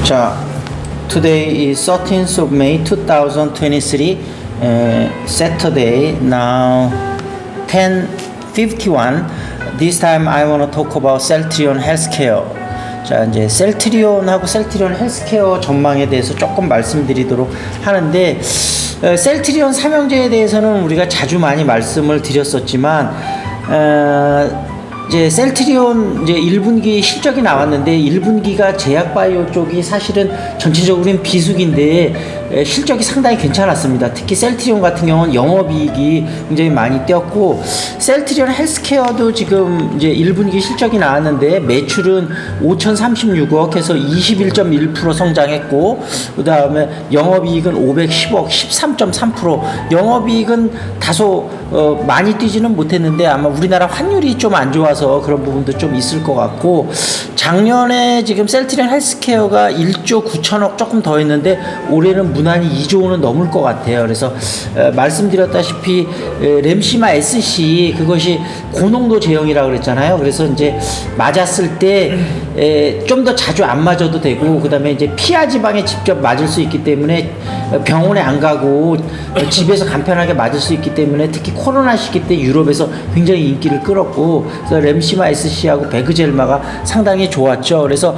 자, today is 13th of May 2023, Saturday, now 10:51. This time I want to talk about Celltrion Healthcare. 자, 이제 셀트리온하고 셀트리온 헬스케어 전망에 대해서 조금 말씀드리도록 하는데, 셀트리온 삼형제에 대해서는 우리가 자주 많이 말씀을 드렸었지만, 이제 셀트리온 이제 1분기 실적이 나왔는데 1분기가 제약바이오 쪽이 사실은 전체적으로는 비수기인데 실적이 상당히 괜찮았습니다. 특히 셀트리온 같은 경우는 영업이익이 굉장히 많이 뛰었고, 셀트리온 헬스케어도 지금 이제 1분기 실적이 나왔는데 매출은 5,036억 해서 21.1% 성장했고, 그 다음에 영업이익은 510억 13.3%. 영업이익은 다소 많이 뛰지는 못했는데 아마 우리나라 환율이 좀 안 좋아서 그런 부분도 좀 있을 것 같고, 작년에 지금 셀트리온 헬스케어가 1조 9천억 조금 더 했는데 올해는 무난히 2조 원은 넘을 것 같아요. 그래서 말씀드렸다시피 램시마 SC 그것이 고농도 제형이라고 그랬잖아요. 그래서 이제 맞았을 때 좀 더 자주 안 맞아도 되고, 그 다음에 이제 피하 지방에 직접 맞을 수 있기 때문에 병원에 안 가고 집에서 간편하게 맞을 수 있기 때문에 특히 코로나 시기 때 유럽에서 굉장히 인기를 끌었고, 그래서 램시마 SC하고 베그젤마가 상당히 좋았죠. 그래서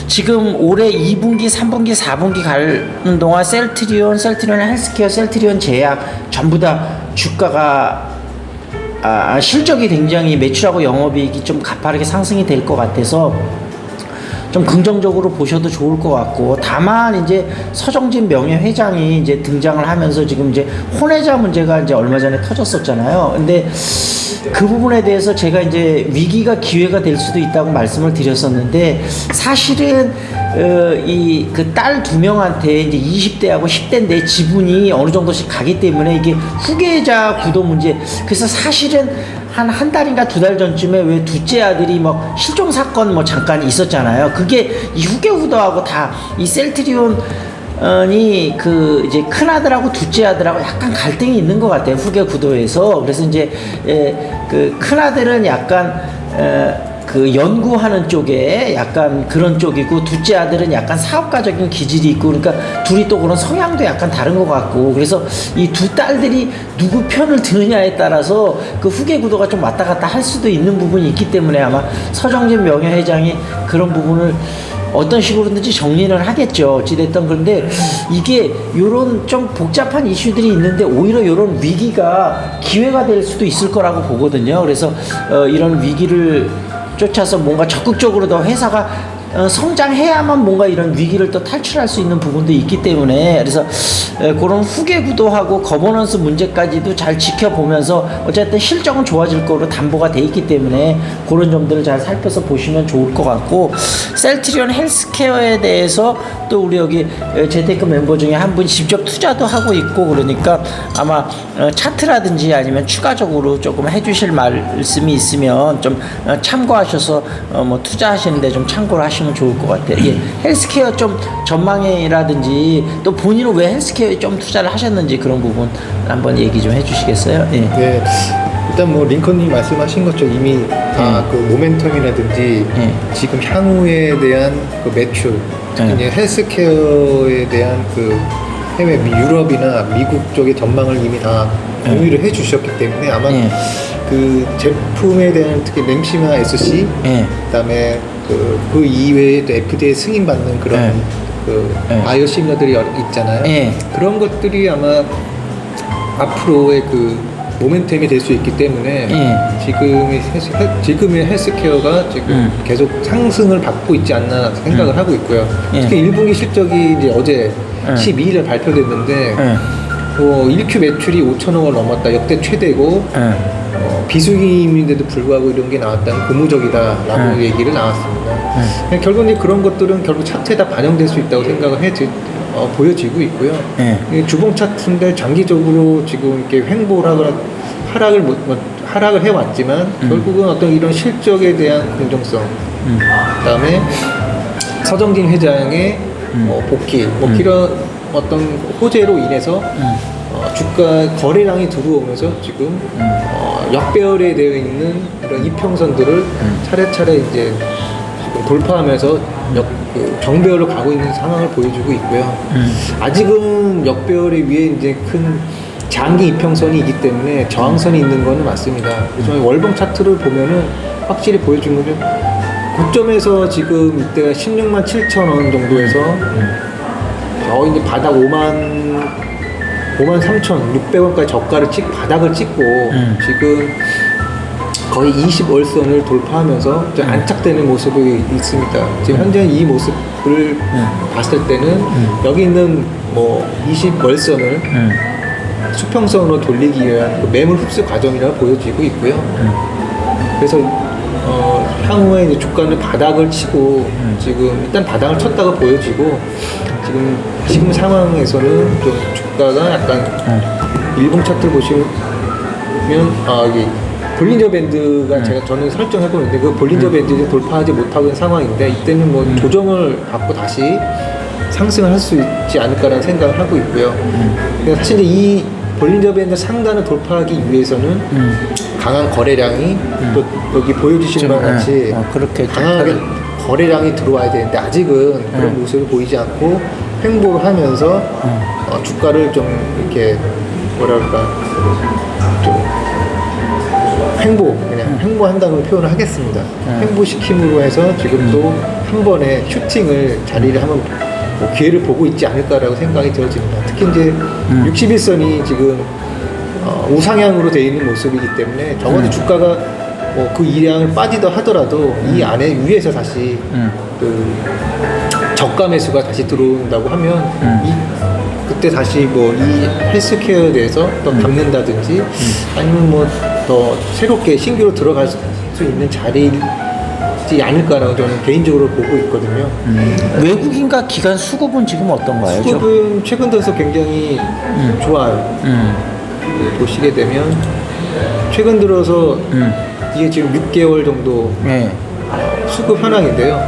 지금 올해 2분기, 3분기, 4분기 가는 동안 셀트리온 헬스케어, 셀트리온 제약 전부 다 주가가 실적이 굉장히 매출하고 영업이익이 좀 가파르게 상승이 될 것 같아서 좀 긍정적으로 보셔도 좋을 것 같고, 다만 이제 서정진 명예회장이 이제 등장을 하면서 지금 이제 혼외자 문제가 이제 얼마 전에 터졌었잖아요. 근데 그 부분에 대해서 제가 이제 위기가 기회가 될 수도 있다고 말씀을 드렸었는데, 사실은 이 그 딸 두 명한테 이제 20대하고 10대인데 지분이 어느 정도씩 가기 때문에 이게 후계자 구도 문제. 그래서 사실은 한 달인가 두 달 전쯤에 왜 둘째 아들이 뭐 실종 사건 뭐 잠깐 있었잖아요. 그게 이 후계후도하고 다 이 셀트리온 이 그 이제 큰 아들하고 둘째 아들하고 약간 갈등이 있는 것 같아요, 후계 구도에서. 그래서 이제 그 큰 아들은 약간 그 연구하는 쪽에 약간 그런 쪽이고, 둘째 아들은 약간 사업가적인 기질이 있고, 그러니까 둘이 또 그런 성향도 약간 다른 것 같고, 그래서 이 두 딸들이 누구 편을 드느냐에 따라서 그 후계 구도가 좀 왔다 갔다 할 수도 있는 부분이 있기 때문에 아마 서정진 명예회장이 그런 부분을 어떤 식으로든지 정리를 하겠죠. 어찌됐든. 그런데 이게 요런 좀 복잡한 이슈들이 있는데 오히려 요런 위기가 기회가 될 수도 있을 거라고 보거든요. 그래서 이런 위기를 쫓아서 뭔가 적극적으로 더 회사가 성장해야만 뭔가 이런 위기를 또 탈출할 수 있는 부분도 있기 때문에, 그래서 그런 후계 구도하고 거버넌스 문제까지도 잘 지켜보면서 어쨌든 실적은 좋아질 거로 담보가 돼 있기 때문에 그런 점들을 잘 살펴서 보시면 좋을 것 같고, 셀트리온 헬스케어에 대해서 또 우리 여기 재테크 멤버 중에 한 분이 직접 투자도 하고 있고, 그러니까 아마 차트라든지 아니면 추가적으로 조금 해주실 말씀이 있으면 좀 참고하셔서 뭐 투자하시는데 좀 참고를 하시면 좋을 것 같아요. 예, 헬스케어 좀 전망이라든지 또 본인은 왜 헬스케어에 좀 투자를 하셨는지 그런 부분 한번 얘기 좀 해주시겠어요? 예. 네, 일단 뭐 링컨님 말씀하신 것처럼 이미 다 그 모멘텀이라든지 지금 향후에 대한 그 매출, 이제 헬스케어에 대한 그 해외 유럽이나 미국 쪽의 전망을 이미 다 공유를 해주셨기 때문에 아마 그 제품에 대한 특히 램시마 SC, 그다음에 그 이외에 또 FDA 승인 받는 그런 그 바이오시밀러들이 있잖아요. 그런 것들이 아마 앞으로의 그 모멘텀이 될 수 있기 때문에 지금의 헬스케어가 지금 계속 상승을 받고 있지 않나 생각을 하고 있고요. 특히 1분기 실적이 이제 어제 12일에 발표됐는데 1Q 매출이 5천억을 넘었다, 역대 최대고, 비수기임인데도 불구하고 이런 게 나왔다는 고무적이다라고 얘기를 나왔습니다. 결국 이제 그런 것들은 결국 차트에다 반영될 수 있다고 생각을 보여지고 있고요. 주봉 차트인데 장기적으로 지금 이렇게 하락을 해왔지만 결국은 어떤 이런 실적에 대한 긍정성, 그다음에 서정진 회장의 복귀, 이런 어떤 호재로 인해서 주가 거래량이 들어오면서 지금 역배열에 되어 있는 이런 이평선들을 차례차례 이제 지금 돌파하면서 정배열로 가고 있는 상황을 보여주고 있고요. 아직은 역배열에 위에 이제 큰 장기 이평선이 있기 때문에 저항선이 있는 거는 맞습니다. 그래서 월봉 차트를 보면은 확실히 보여주는 거죠. 고점에서 지금 이때가 16만 7천 원 정도에서 이제 바닥 5만 3,600원까지 저가를 바닥을 찍고 지금 거의 20월선을 돌파하면서 좀 안착되는 모습이 있습니다. 지금 현재 이 모습을 봤을 때는 여기 있는 뭐 20월선을 수평선으로 돌리기 위한 그 매물 흡수 과정이라고 보여지고 있고요. 그래서 향후에 이제 주가는 바닥을 치고 지금 일단 바닥을 쳤다고 보여지고 지금 상황에서는 좀 주가가 약간 일봉 차트 보시면 여기 볼린저 밴드가 저는 설정해 보는데 그 볼린저 밴드를 돌파하지 못하고 있는 상황인데 이때는 뭐 조정을 받고 다시 상승을 할 수 있지 않을까라는 생각을 하고 있고요. 사실 이 볼린저 밴드 상단을 돌파하기 위해서는 강한 거래량이 또 여기 보여주신 것 같이 그렇게 강하게 거래량이 들어와야 되는데 아직은 그런 모습을 보이지 않고 횡보를 하면서 주가를 좀 이렇게 뭐랄까 좀 그냥 횡보한다고 표현을 하겠습니다. 횡보시킴으로 해서 지금 또 한 번에 슈팅을 자리를 한번 뭐 기회를 보고 있지 않을까라고 생각이 들어집니다. 특히 이제 61선이 지금 우상향으로 되어 있는 모습이기 때문에 적어도 주가가 그 이량을 빠지더 하더라도 이 안에 위에서 다시 그 저가 매수가 다시 들어온다고 하면 그때 다시 뭐 이 헬스케어에 대해서 또 담는다든지 아니면 뭐 더 새롭게 신규로 들어갈 수 있는 자리지 않을까라고 저는 개인적으로 보고 있거든요. 외국인과 기관 수급은 지금 어떤가요? 수급은 최근 들어서 굉장히 좋아요. 보시게 되면 최근 들어서 이게 지금 6개월 정도 수급 현황인데요.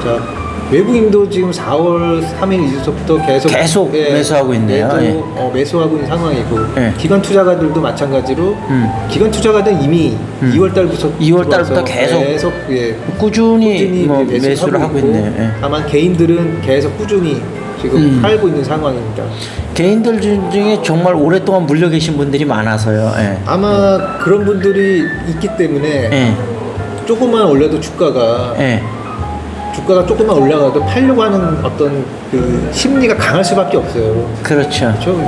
자, 외국인도 지금 4월 3일 이후부터 계속 매수하고 있네요. 매수하고 있는 상황이고 기관 투자가들도 마찬가지로 기관 투자가들은 이미 2월 달부터 계속 꾸준히 뭐 매수를 하고 있네요. 다만 개인들은 계속 꾸준히 지금 팔고 있는 상황입니다. 개인들 중에 정말 오랫동안 물려 계신 분들이 많아서요. 아마 그런 분들이 있기 때문에 조금만 올려도 주가가 조금만 올라가도 팔려고 하는 어떤 그 심리가 강할 수밖에 없어요. 그렇죠. 좀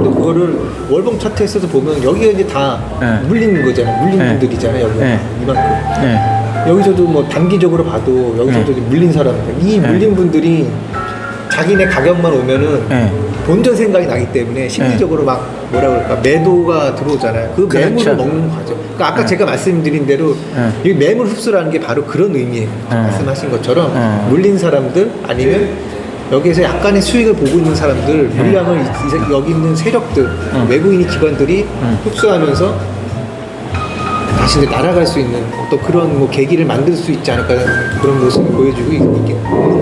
더 그거를 월봉 차트에서도 보면 여기가 이제 다 물리는 거잖아요. 물린 분들이잖아요. 여기 이만큼. 여기서도 뭐 단기적으로 봐도 여기서도 물린 사람들, 이 물린 분들이 자기네 가격만 오면은 본전 생각이 나기 때문에 심리적으로 막 뭐라 그럴까 매도가 들어오잖아요. 그 매물을 먹는 과정. 그러니까 아까 제가 말씀드린 대로 이 매물 흡수라는 게 바로 그런 의미예요. 말씀하신 것처럼 물린 사람들 아니면 여기에서 약간의 수익을 보고 있는 사람들 물량을 여기 있는 세력들 외국인이 기관들이 흡수하면서 다시 이제 날아갈 수 있는 어떤 그런 뭐 계기를 만들 수 있지 않을까라는 그런 모습을 보여주고 있는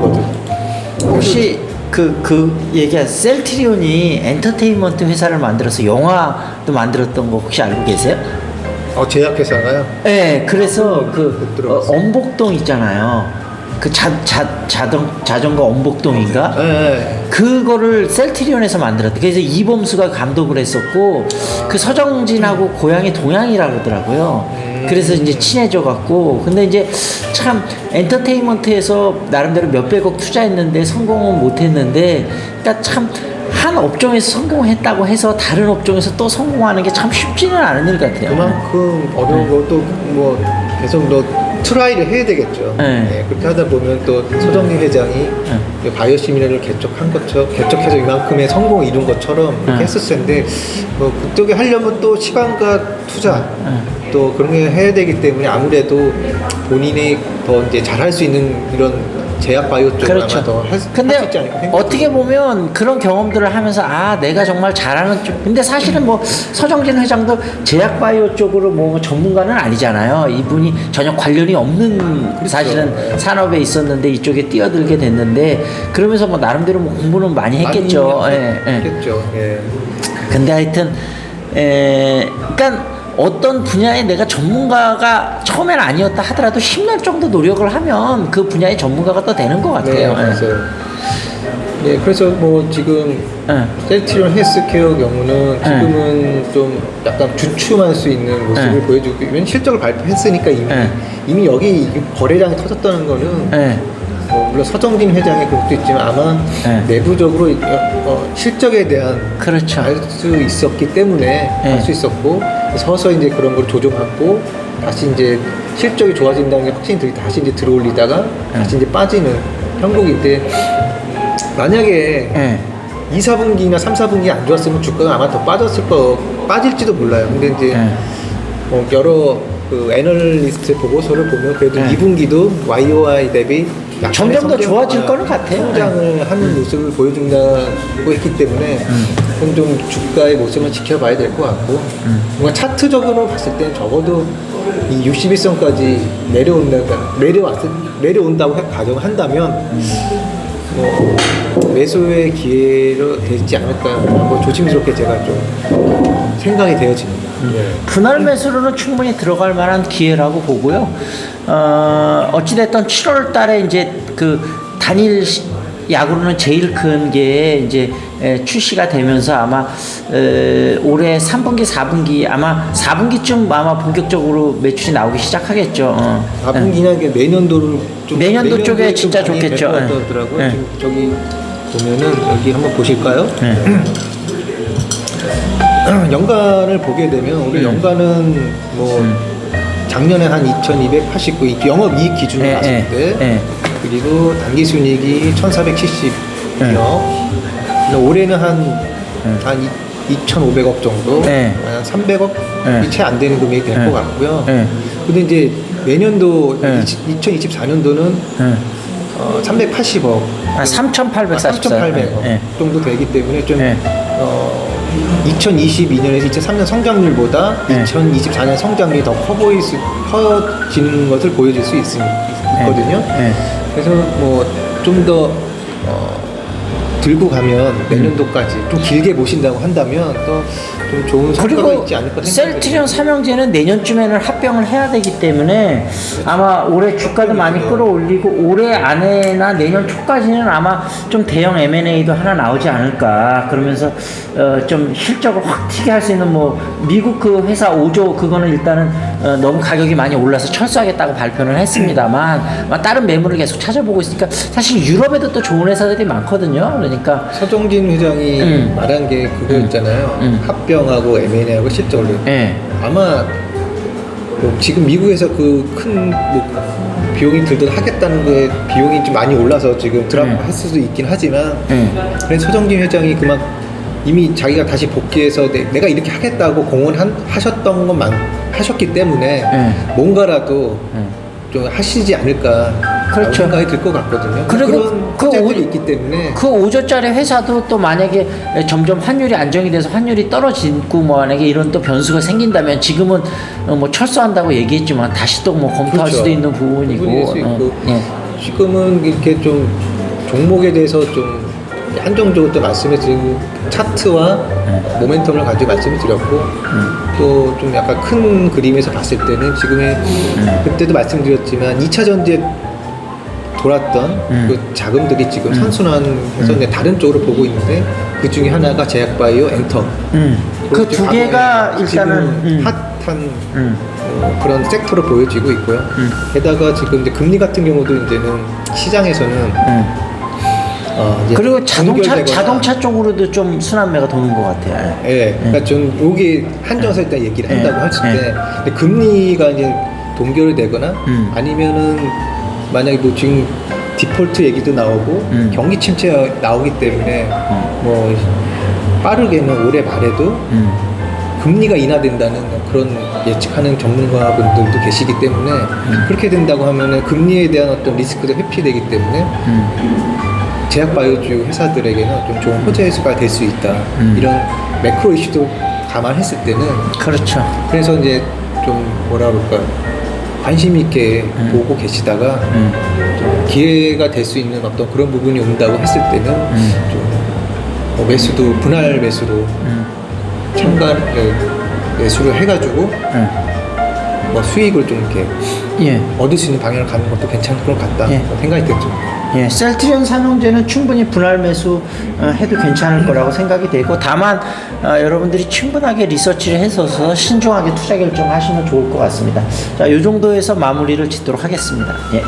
거죠. 혹시 그 얘기한 셀트리온이 엔터테인먼트 회사를 만들어서 영화도 만들었던 거 혹시 알고 계세요? 제약회사가요? 네, 그래서 엄복동 있잖아요. 그 자전거 엄복동인가? 네. 그거를 셀트리온에서 만들었대. 그래서 이범수가 감독을 했었고 그 서정진하고 고향이 동양이라고 그러더라고요. 그래서 이제 친해져 갖고 근데 이제 참 엔터테인먼트에서 나름대로 몇백억 투자했는데 성공은 못했는데 그러니까 참 한 업종에서 성공했다고 해서 다른 업종에서 또 성공하는 게 참 쉽지는 않은 일 같아요. 그만큼 어려운 것도 뭐 계속 트라이를 해야 되겠죠. 그렇게 하다 보면 또 서정리 회장이 바이오시미러를 개척해서 이만큼의 성공을 이룬 것처럼 그렇게 했었을 텐데 뭐 그쪽에 하려면 또 시간과 투자 또 그런 게 해야 되기 때문에 아무래도 본인이 더 이제 잘할 수 있는 이런 제약 바이오 쪽을 아마 더 할 수 있지 않을까. 어떻게 보면 그런 경험들을 하면서 내가 정말 잘하는 쪽. 근데 사실은 뭐 서정진 회장도 제약 바이오 쪽으로 뭐 전문가는 아니잖아요. 이분이 전혀 관련이 없는 사실은 산업에 있었는데 이쪽에 뛰어들게 됐는데 그러면서 뭐 나름대로 뭐 공부는 많이 했겠죠. 했겠죠. 근데 하여튼 그러니까 어떤 분야에 내가 전문가가 처음엔 아니었다 하더라도 10년 정도 노력을 하면 그 분야의 전문가가 또 되는 것 같아요. 네, 맞아요. 네, 그래서 뭐 지금 셀트리온 헬스케어 경우는 지금은 좀 약간 주춤할 수 있는 모습을 보여주고, 왜냐면 실적을 발표했으니까 이미 여기 거래량이 터졌다는 거는 물론 서정진 회장의 그것도 있지만 아마 내부적으로 실적에 대한 그렇죠. 알 수 있었기 때문에 알 수 있었고, 서서히 이제 그런 걸 조정하고 다시 이제 실적이 좋아진다는 게 확신이 다시 이제 들어올리다가 다시 이제 빠지는 형국인데, 만약에 2, 4분기나 3, 4분기 안 좋았으면 주가가 아마 더 빠질지도 몰라요. 근데 이제 여러 그 애널리스트 보고서를 보면 그래도 2분기도 YOY 대비 점점 더 좋아질 거는 같아요. 성장을 하는 모습을 보여준다고 했기 때문에 그건 좀 주가의 모습을 지켜봐야 될 것 같고, 뭔가 차트적으로 봤을 때는 적어도 이 61선까지 내려온다고 가정을 한다면 매수의 기회로 되지 않을까, 뭐 조심스럽게 제가 좀 생각이 되어집니다. 분할 매수로는 충분히 들어갈 만한 기회라고 보고요. 어찌됐든 7월 달에 이제 그 단일 야구로는 제일 큰 게 이제 출시가 되면서 아마 올해 3분기, 4분기 아마 4분기쯤 아마 본격적으로 매출이 나오기 시작하겠죠. 4분기나 내년도를 좀 내년도 쪽에 진짜 많이 좋겠죠. 될것 같더라고요. 지금 저기 보면은 여기 한번 보실까요? 연간을 보게 되면 우리 연간은 뭐 작년에 한 2,289 영업이익 기준으로 봤을 때, 그리고 단기순이익이 1,470억, 올해는 한 2,500억 정도, 한 300억이 채 안 되는 금액이 될 것 같고요. 근데 이제 내년도 2024년도는 380억, 3,844 정도 되기 때문에 좀 2022년에서 2023년 성장률보다 2024년 성장률이 더 커지는 것을 보여줄 수 있거든요. 그래서 뭐 좀 더 들고 가면 내년도까지 좀 길게 보신다고 한다면 또 좀 좋은 성과가 있지 않을까 생각합니다. 셀트리온 삼형제는 내년쯤에는 합병을 해야 되기 때문에 아마 올해 주가도 많이 끌어올리고 올해 안에나 내년 초까지는 아마 좀 대형 M&A도 하나 나오지 않을까. 그러면서 좀 실적을 확 튀게 할 수 있는 뭐 미국 그 회사 5조 그거는 일단은 너무 가격이 많이 올라서 철수하겠다고 발표를 했습니다만 다른 매물을 계속 찾아보고 있으니까 사실 유럽에도 또 좋은 회사들이 많거든요. 그러니까 서정진 회장이 말한 게 그거였잖아요. 합병하고 M&A하고 실적을. 아마 뭐 지금 미국에서 그 큰 뭐 비용이 들듯 하겠다는 거에 비용이 좀 많이 올라서 지금 드랍할 수도 있긴 하지만, 그래서 서정진 회장이 이미 자기가 다시 복귀해서 내가 이렇게 하겠다고 공언하셨던 것만 하셨기 때문에 뭔가라도 좀 하시지 않을까, 그렇죠. 생각이 들 것 같거든요. 그리고 그런 호재들이 있기 때문에 그 5조짜리 회사도 또 만약에 점점 환율이 안정이 돼서 환율이 떨어지고 뭐 만약에 이런 또 변수가 생긴다면 지금은 뭐 철수한다고 얘기했지만 다시 또 뭐 검토할 그렇죠. 수도 있는 부분이고. 지금은 이렇게 좀 종목에 대해서 좀 한정적으로 또 말씀해 드린 차트와 모멘텀을 가지고 말씀을 드렸고, 또 좀 약간 큰 그림에서 봤을 때는 지금의 그때도 말씀드렸지만 2차 전지에 돌았던 그 자금들이 지금 선순환해서 다른 쪽으로 보고 있는데, 그 중에 하나가 제약바이오, 엔터, 그 두 개가 일단은 핫한 그런 섹터로 보여지고 있고요. 게다가 지금 이제 금리 같은 경우도 이제는 시장에서는 그리고 자동차 쪽으로도 좀 순환매가 도는 것 같아요. 그러니까 좀 여기 한정해서 일단 얘기를 한다고 했을 때, 근데 금리가 이제 동결되거나 아니면은 만약에 뭐 지금 디폴트 얘기도 나오고 경기 침체가 나오기 때문에 뭐 빠르게는 올해 말에도 금리가 인하된다는 그런 예측하는 전문가분들도 계시기 때문에, 그렇게 된다고 하면은 금리에 대한 어떤 리스크도 회피되기 때문에 제약바이오주 회사들에게는 좀 좋은 호재수가 될 수 있다. 이런 매크로 이슈도 감안했을 때는, 그렇죠. 그래서 이제 좀 뭐라 그럴까, 관심 있게 보고 계시다가 좀 기회가 될 수 있는 어떤 그런 부분이 온다고 했을 때는 좀 매수도 분할 매수로 매수를 해가지고 뭐 수익을 좀 이렇게 예. 얻을 수 있는 방향을 가는 것도 괜찮을 것 같다 예. 생각이 들죠. 예, 셀트리온 삼형제는 충분히 분할 매수 해도 괜찮을 거라고 생각이 되고, 다만 여러분들이 충분하게 리서치를 해서 신중하게 투자 결정하시면 좋을 것 같습니다. 자, 이 정도에서 마무리를 짓도록 하겠습니다. 예.